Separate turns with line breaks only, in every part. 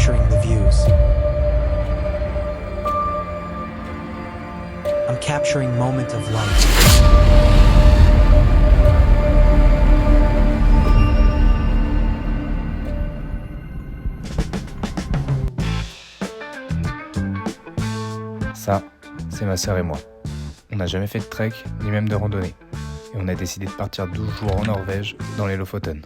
capturing the views. I'm capturing moment of light.
Ça, c'est ma sœur et moi. On n'a jamais fait de trek, ni même de randonnée. Et on a décidé de partir 12 jours en Norvège, dans les Lofoten.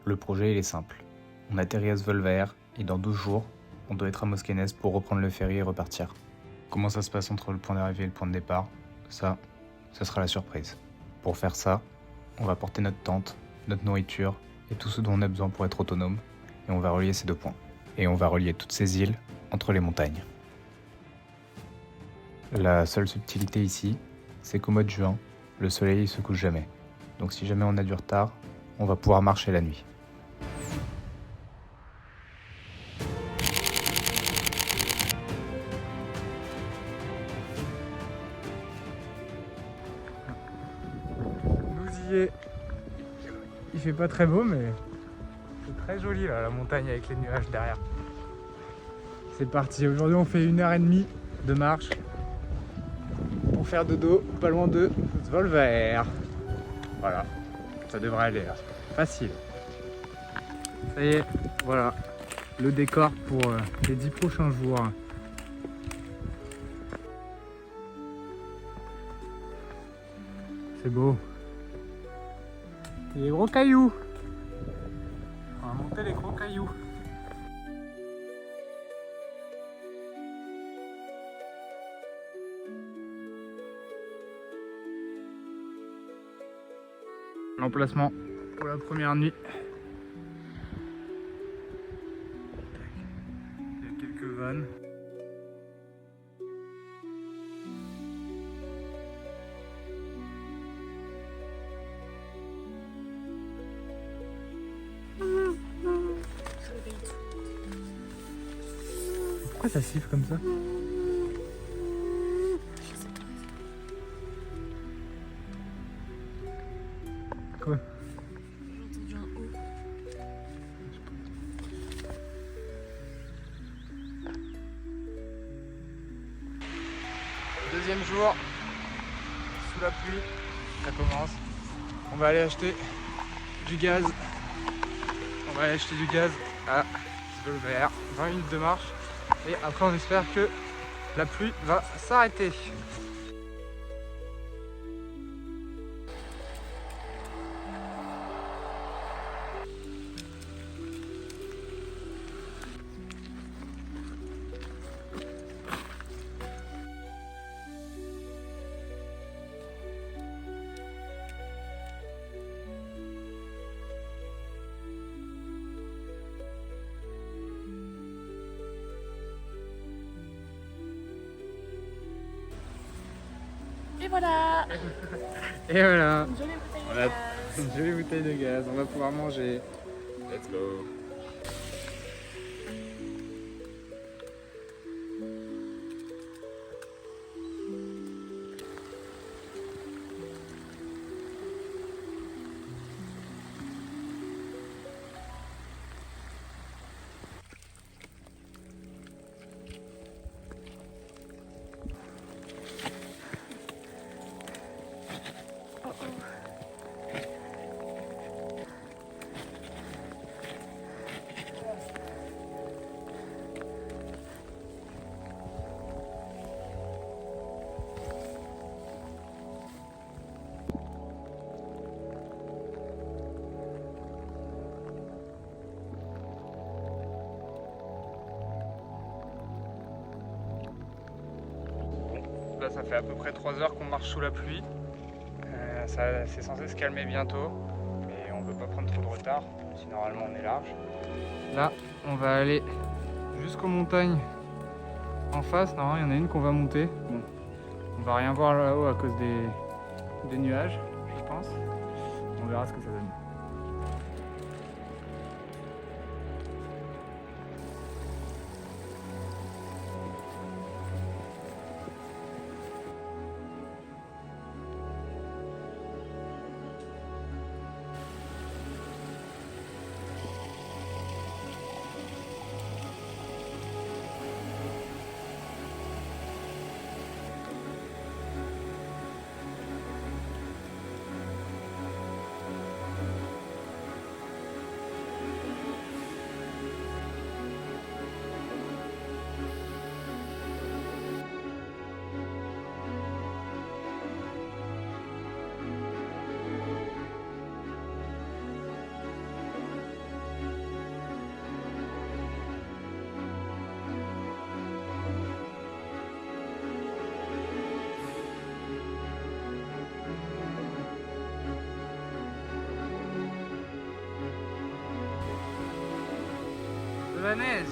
Le projet il est simple. On atterrit à Svolvær et dans 12 jours, on doit être à Moskenes pour reprendre le ferry et repartir. Comment ça se passe entre le point d'arrivée et le point de départ, ça sera la surprise. Pour faire ça, on va porter notre tente, notre nourriture et tout ce dont on a besoin pour être autonome et on va relier ces deux points. Et on va relier toutes ces îles entre les montagnes. La seule subtilité ici, c'est qu'au mois de juin, le soleil ne se couche jamais. Donc si jamais on a du retard, on va pouvoir marcher la nuit.
Nous y est. Il fait pas très beau, mais c'est très joli là, la montagne avec les nuages derrière. C'est parti, aujourd'hui on fait 1h30 de marche pour faire dodo pas loin de Svolvær. Voilà, ça devrait aller là, facile. Ça y est, voilà le décor pour les 10 prochains jours. C'est beau. Et les gros cailloux. On va monter les gros cailloux. L'emplacement pour la première nuit. Il y a quelques vannes. Pourquoi ça siffle comme ça? Quoi?
J'ai entendu un haut.
Deuxième jour, sous la pluie, ça commence. On va aller acheter du gaz. On va aller acheter du gaz à Svolvær, 20 minutes de marche. Et après on espère que la pluie va s'arrêter.
Et voilà.
Et voilà,
Une jolie bouteille
Voilà.
de gaz.
une jolie bouteille de gaz, on va pouvoir manger.
Let's go!
Là ça fait à peu près 3 heures qu'on marche sous la pluie. C'est censé se calmer bientôt, mais on veut pas prendre trop de retard, si normalement on est large. Là on va aller jusqu'aux montagnes en face, normalement il y en a une qu'on va monter. Bon, On va rien voir là-haut à cause des nuages, je pense. On verra ce que ça donne. De la neige.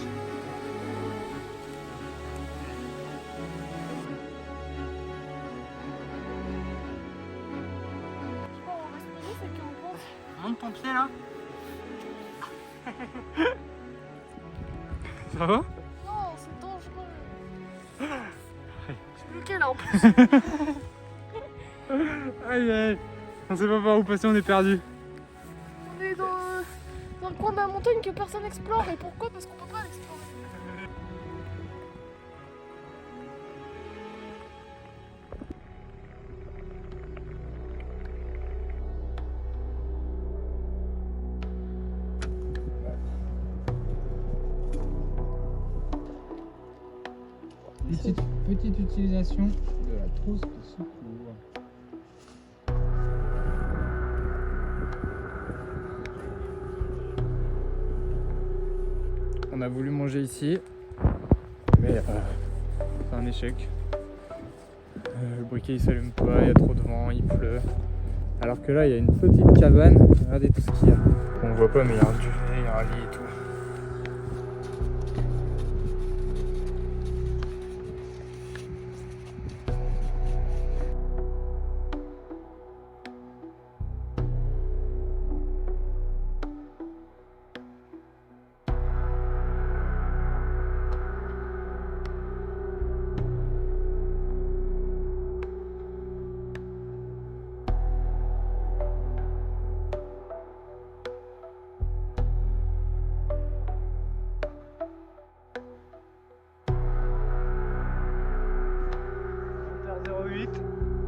Monte ton pied là. Ça va?
Non, c'est dangereux. Je bloqué là en plus.
Aïe aïe. On sait pas par où passer, on est perdu.
On est dans un coin de la montagne que personne n'explore. Et pourquoi? Parce qu'on peut pas l'explorer.
Petite utilisation de la trousse de secours. On a voulu manger ici, mais c'est un échec. Le briquet il s'allume pas, il y a trop de vent, il pleut. Alors que là il y a une petite cabane, regardez tout ce qu'il y a. On voit pas mais il y a un duvet, il y a un lit et tout.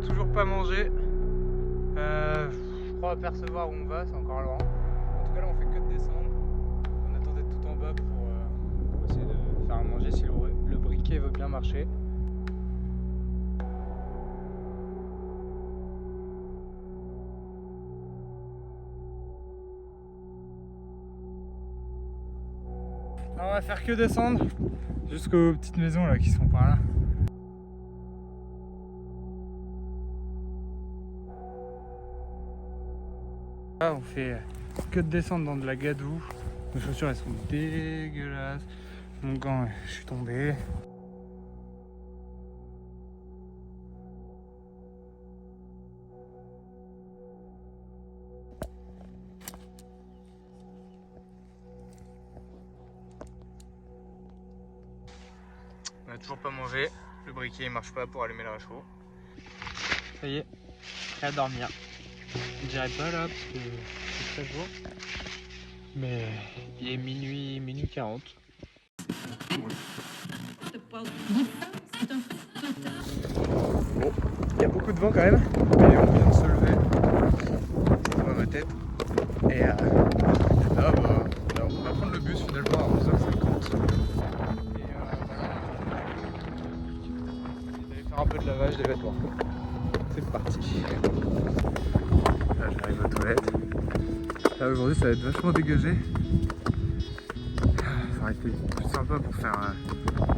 Toujours pas mangé. Je crois apercevoir où on va, c'est encore loin. En tout cas là on fait que de descendre. On attend d'être tout en bas pour essayer de faire à manger si le briquet veut bien marcher. Alors, on va faire que descendre jusqu'aux petites maisons là qui sont par là. Là, on fait que de descendre dans de la gadoue. Mes chaussures elles sont dégueulasses. Mon gant, je suis tombé. On n'a toujours pas mangé. Le briquet il marche pas pour allumer le réchaud. Ça y est, prêt à dormir. Je dirais pas là parce que c'est très jour. Mais il est minuit 40. Bon, il y a beaucoup de vent quand même, mais on vient de se lever. Je vois ma tête. Et là, on va prendre le bus finalement à 11h50. Et d'aller faire un peu de lavage des vêtements. C'est parti. Là j'arrive aux toilettes. Là aujourd'hui ça va être vachement dégagé. Ça aurait été plus sympa pour faire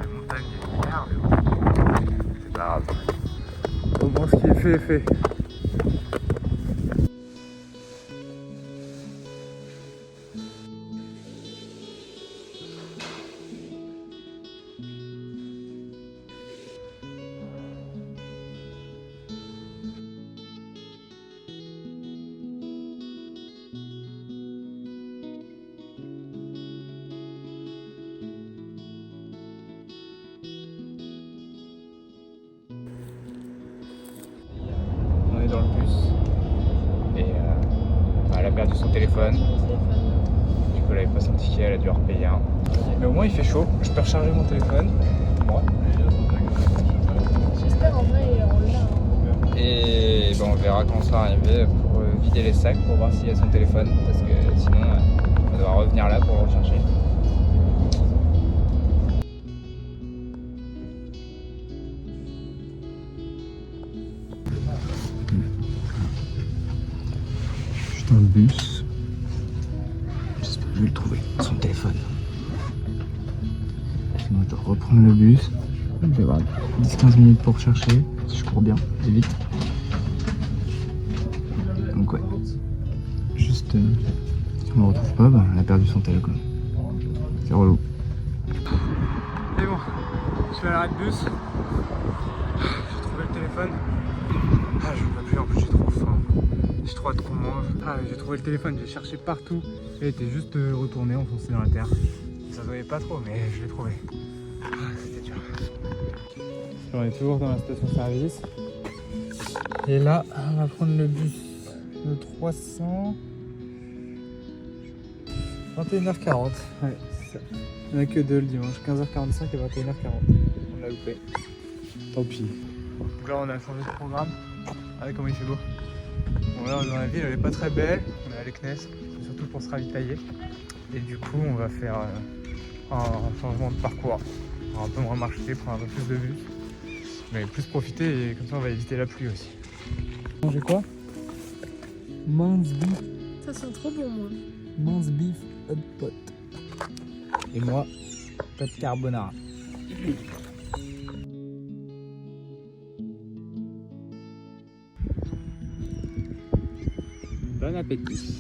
les montagnes l'hiver, mais bon, c'est pas grave. Au moins ce qui est fait est fait.
son téléphone. Du coup, elle avait pas son ticket, elle a dû en repayer un. Mais au moins, il fait chaud. Je peux recharger mon téléphone. Moi.
J'espère en vrai, on l'a.
Et on verra quand on sera arrivé pour vider les sacs pour voir s'il y a son téléphone. Parce que sinon, on va devoir revenir là pour le rechercher. Juste un bus. J'espère que je vais le trouver. Son téléphone. Sinon, je dois reprendre le bus. Je vais avoir 10-15 minutes pour chercher. Si je cours bien et vite. Donc ouais. Juste, si on ne le retrouve pas, bah, on a perdu son téléphone. C'est relou.
Et bon, je suis à l'arrêt de bus. J'ai trouvé le téléphone. Ah, je ne peux plus, en plus j'ai trop faim. J'ai trop hâte qu'on mange. Ah, j'ai trouvé le téléphone, j'ai cherché partout. Il était juste retourné, enfoncé dans la terre. Ça se voyait pas trop, mais je l'ai trouvé. Ah, c'était dur. On est toujours dans la station-service. Et là, on va prendre le bus de 300. 21h40. Ouais, c'est ça. Il n'y en a que deux le dimanche, 15h45 et 21h40. On l'a loupé. Tant pis. Donc là, on a changé de programme. Regardez comment il fait beau. Bon, là, dans la ville, elle est pas très belle. On est à l'Ekness, surtout pour se ravitailler. Et du coup, on va faire un changement de parcours. On va un peu moins marcher, prendre un peu plus de bus. Mais plus profiter et comme ça, on va éviter la pluie aussi. Manger quoi? Mince beef.
Ça sent trop bon, moi.
Mince beef hot pot. Et moi, pâte carbonara. Bon appétit.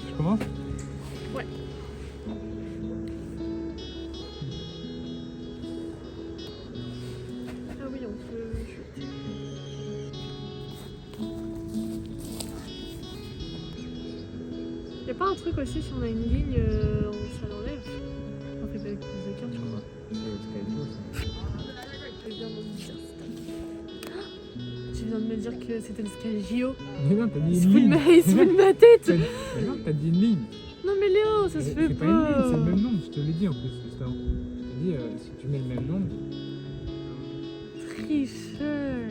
Je commence?
Ouais. Ah oui, on peut chuter. Y'a pas un truc aussi si on a une ligne, ça l'enlève? On fait avec plus de 15, je crois. Tu viens de me dire ça. Tu viens de me dire que c'était le Scalgio.
Mais non, t'as dit
Il se
une
fout de
ligne.
il se fout de ma tête.
Mais non, t'as dit une ligne.
Non mais Léo, ça se fait
C'est pas une ligne, c'est le
pas.
même nombre, je te l'ai dit en plus juste avant. Je t'ai dit, si tu mets le même nombre.
Tricheur.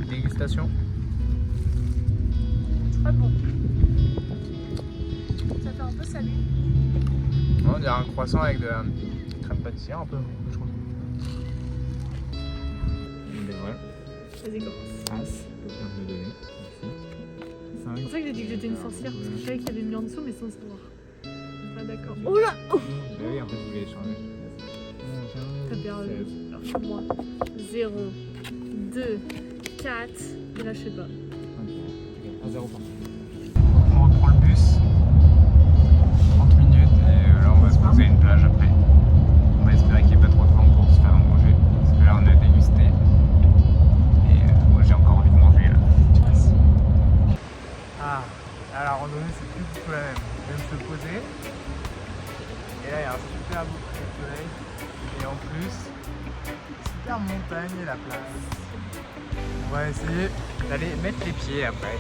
Dégustation.
Ah bon. Ça fait un peu salé.
On dirait un croissant avec de la crème pâtissière un peu, je trouve. Mais voilà.
Vas-y, commence.
As, je viens de me donner.
C'est pour ça que j'ai dit que j'étais une sorcière, parce que je savais qu'il y avait mis en dessous, mais sans savoir. Ah d'accord. Oh là, oh,
Bah oui, en fait, je voulais échanger.
t'as perdu. Alors sur moi. 0, 2, 4. Et là, je sais pas.
À 0 par
On reprend le bus. 30 minutes et là on va se poser à une plage après. On va espérer qu'il n'y ait pas trop de vent pour se faire manger. Parce que là on a dégusté. Et moi j'ai encore envie de manger là.
Ah, là, la randonnée c'est plus du tout la même. Je vais me poser. Et là il y a un super beau coucher de soleil. Et en plus, super montagne et la place. On va essayer
D'aller mettre les pieds après.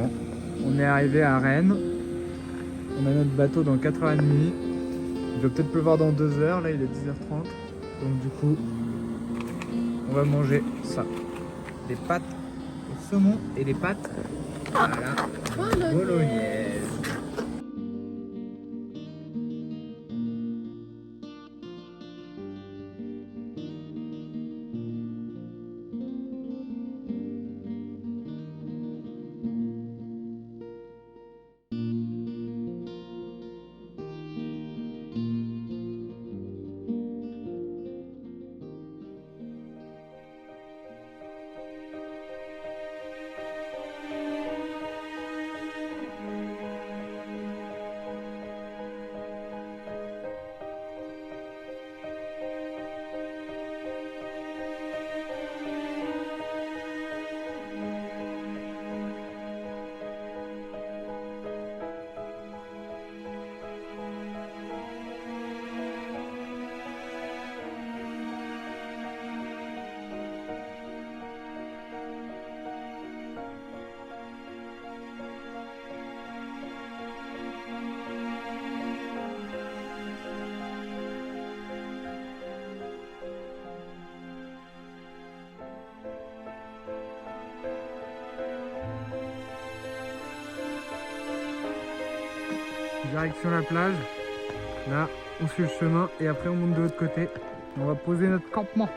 bon.
On est arrivé à Rennes. On a notre bateau dans 4h30. Il va peut-être pleuvoir dans 2 heures. Là, il est 10h30. Donc, du coup, on va manger ça. Des pâtes au saumon et des pâtes à la bolognaise. Direction la plage. Là, on suit le chemin et après on monte de l'autre côté. On va poser notre campement.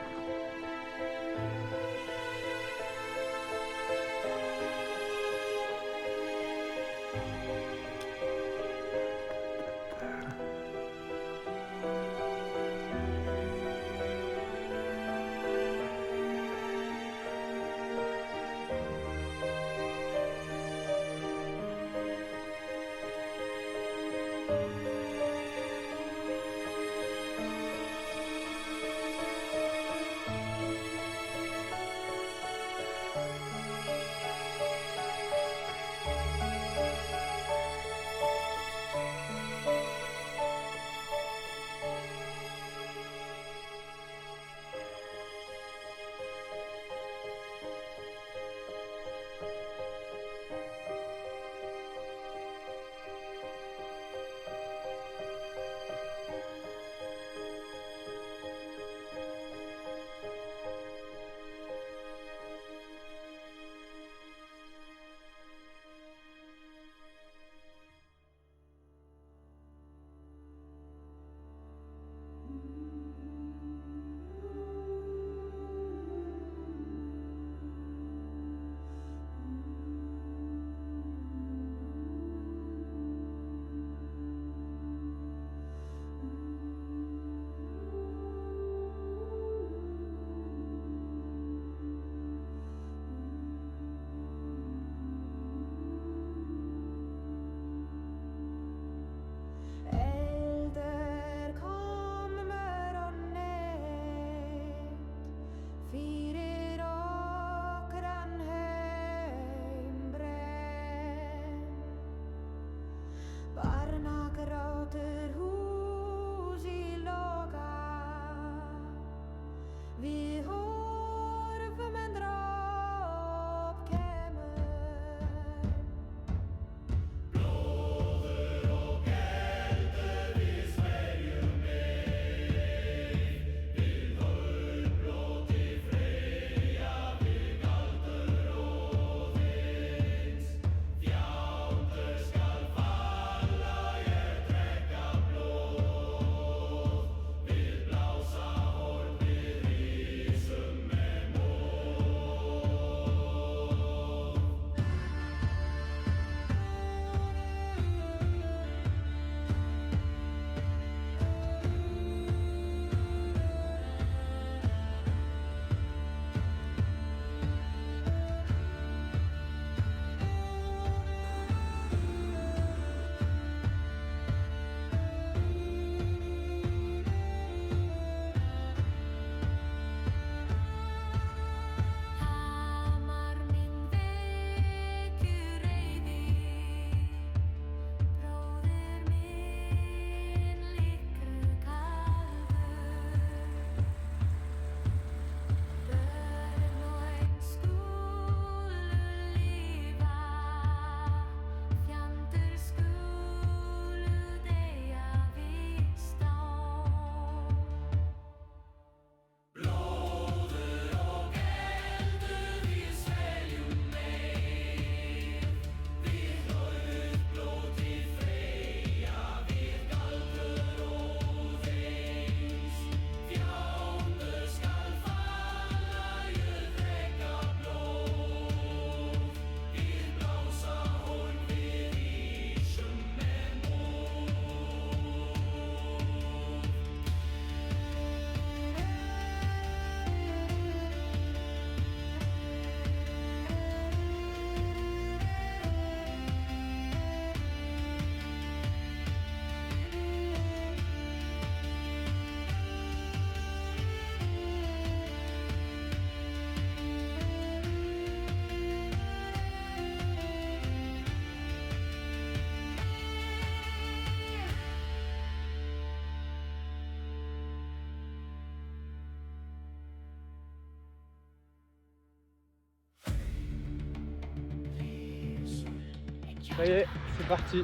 Ça y est, c'est parti.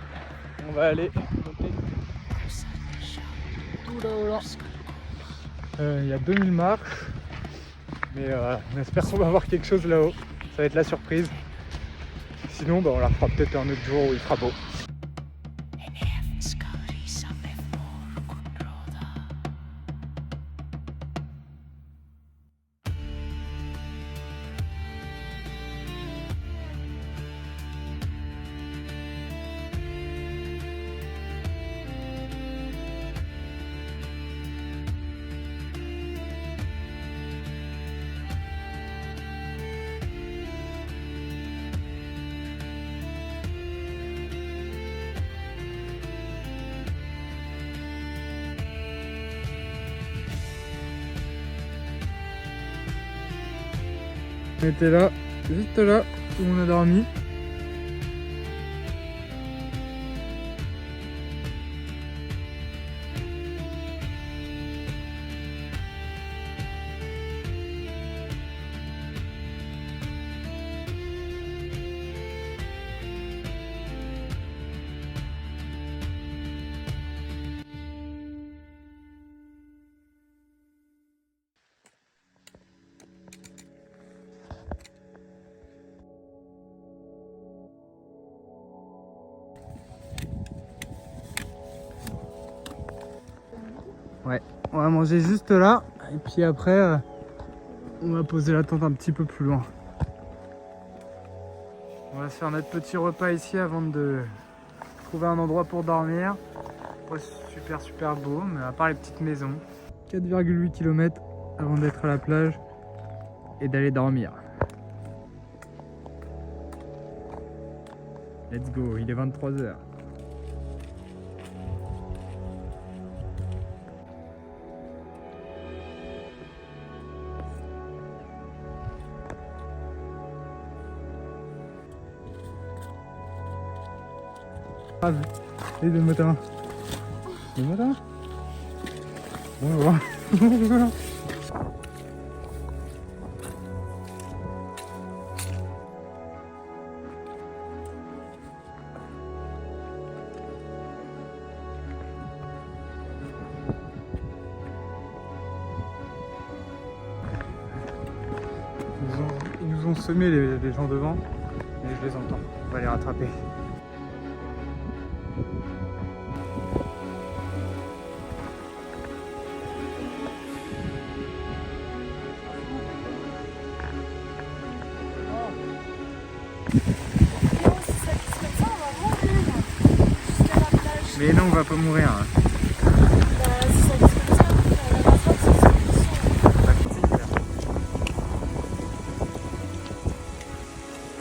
On va aller monter tout là-haut. Il y a 2000 marches. Mais on espère qu'on va voir quelque chose là-haut. Ça va être la surprise. Sinon, on la fera peut-être un autre jour où il fera beau. On était là, juste là où on a dormi. Ouais, on va manger juste là et puis après on va poser la tente un petit peu plus loin. On va se faire notre petit repas ici avant de trouver un endroit pour dormir. Pas super beau, mais à part les petites maisons. 4,8 km avant d'être à la plage et d'aller dormir. Let's go, il est 23 h. Ah, allez, donne-moi ta main. Donne-moi ta main. Bon, on va voir. Ils nous ont semé les gens devant, mais je les entends. On va les rattraper. Mais non, on va pas mourir. Hein.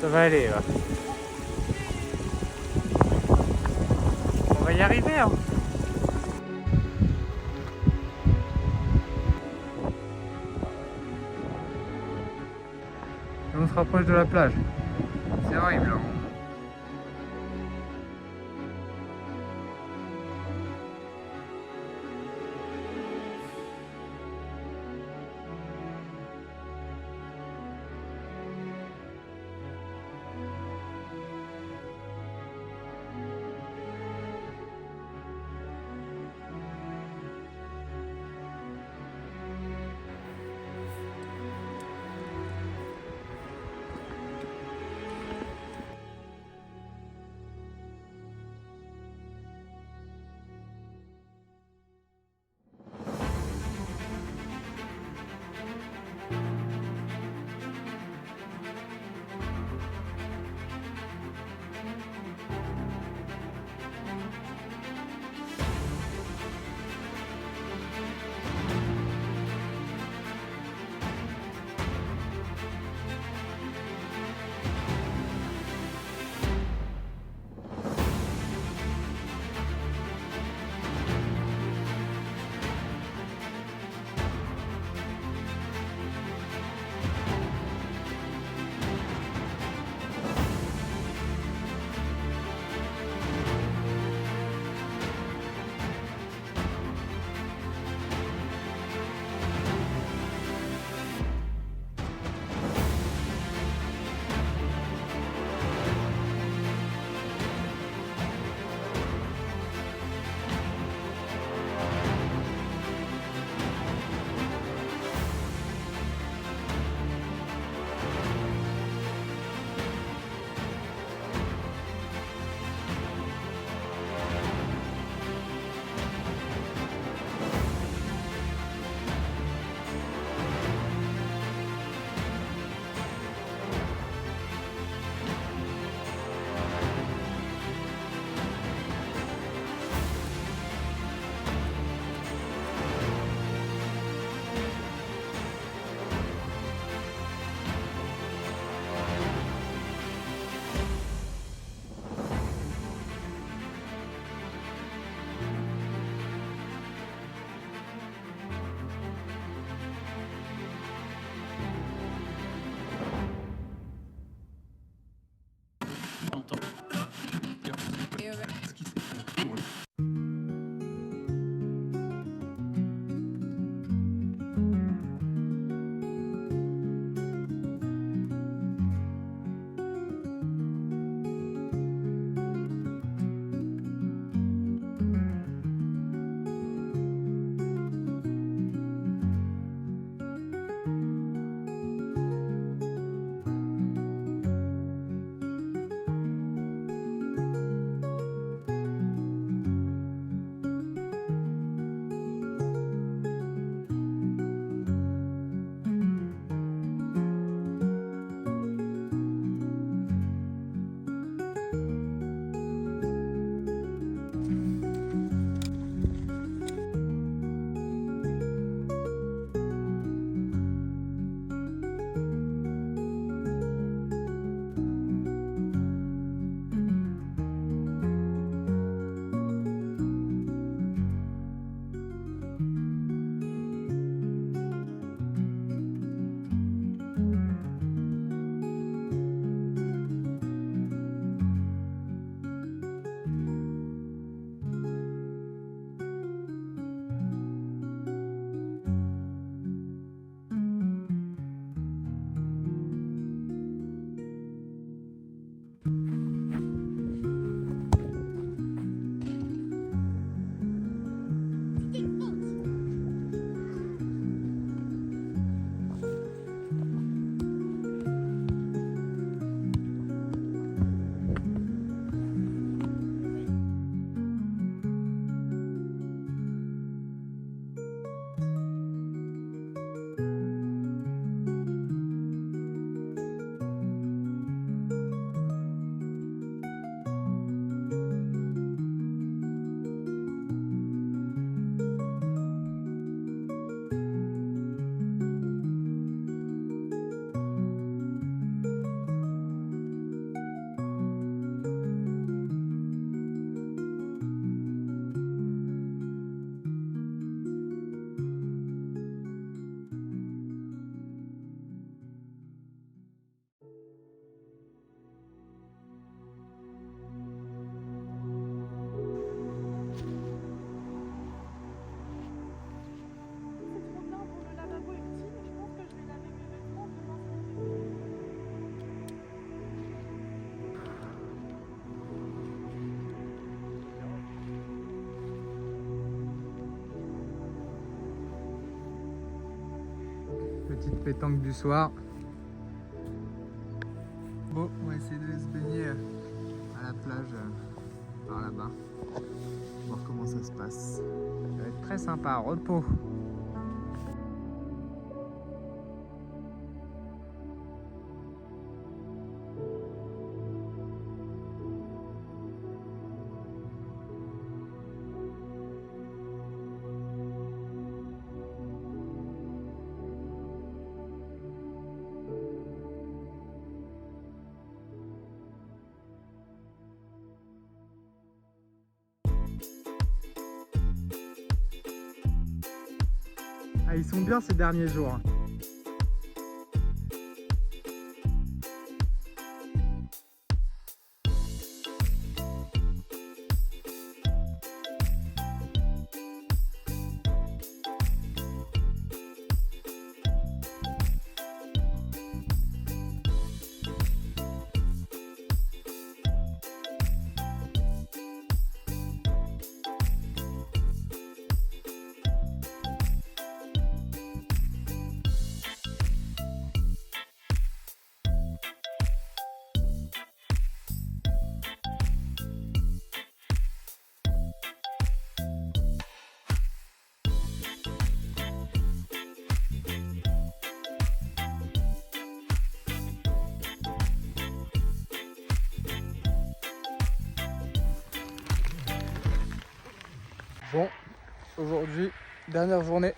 Ça va aller là. On va y arriver. Hein. Et on se rapproche de la plage. C'est horrible. Hein. pétanque du soir. Bon, on va essayer de se baigner à la plage par là-bas. Voir comment ça se passe. Ça va être très sympa, repos. Ah, ils sont bien ces derniers jours. Bon, aujourd'hui, dernière journée.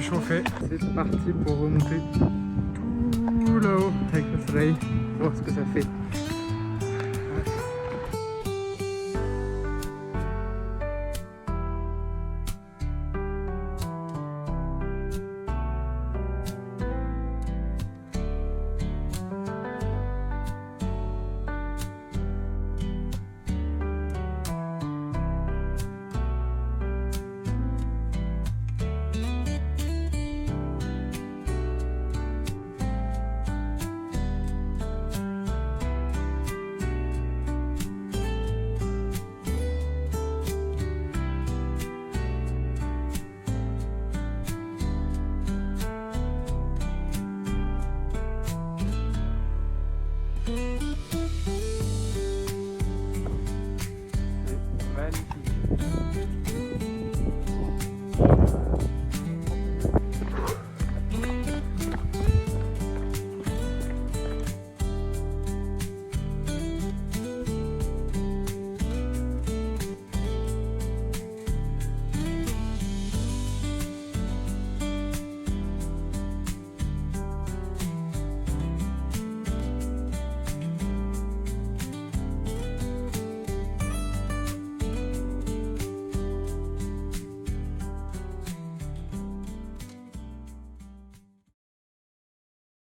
Chauffé. C'est parti pour remonter tout là-haut avec le soleil. Voir ce que ça fait.